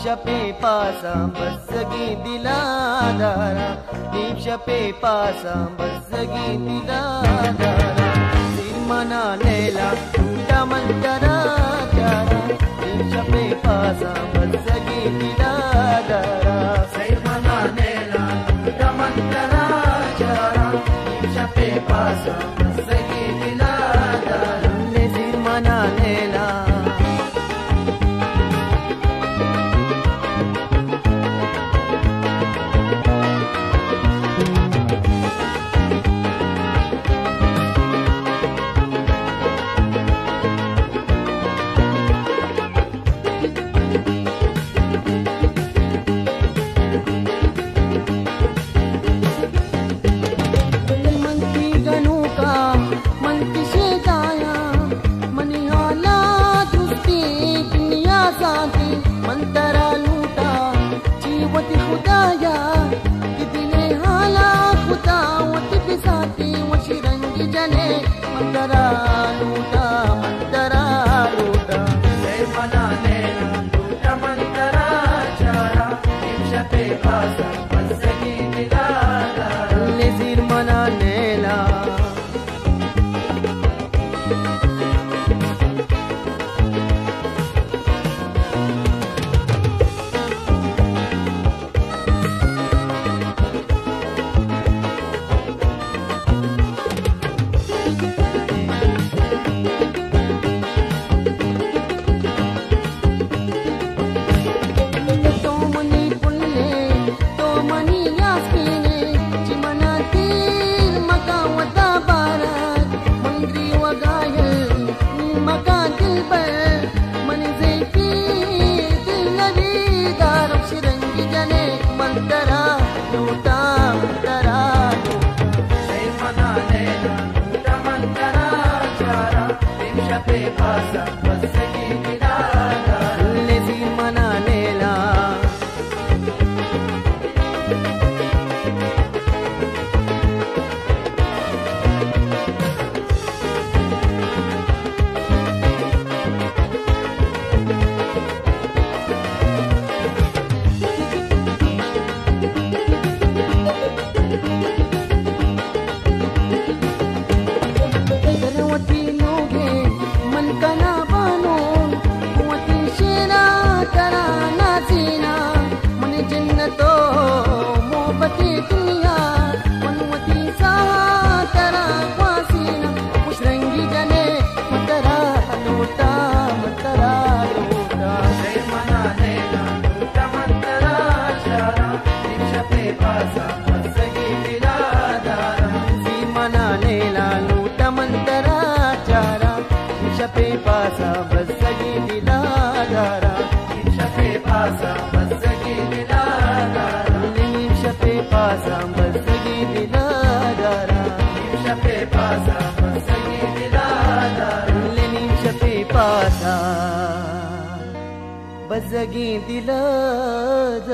शपे पासा बसगी दिलादारा नीम शपे पासा बसगी दिलादारा सिरमना लेला टूटा मंतरा चारा नीम शपे पासा बसगी दिलादारा सिरमना लेला टूटा मंतरा चारा नीम शपे पासा बसगी दिलादारा सिरमना लेला मंतरा लूटा जीवती खुदाया कितने हाला खुदा वती बिसाती वशी रंगी जले मंतरा लूटा सिरमना लेला टूटा मंतरा चारा नीम शपे पासा बसगी दिलादारा ले सिरमना लेला शपे पासा बसगी दिलादारा ले सिरमना लेला शपे पासा बसगी दिलादारा शपे पासा बसगी दिलादारा नीम शपे पासा बसगी दिलादारा शपे पासा बसगी दिलादारा नीम शपे पासा बसगी दिलादारा।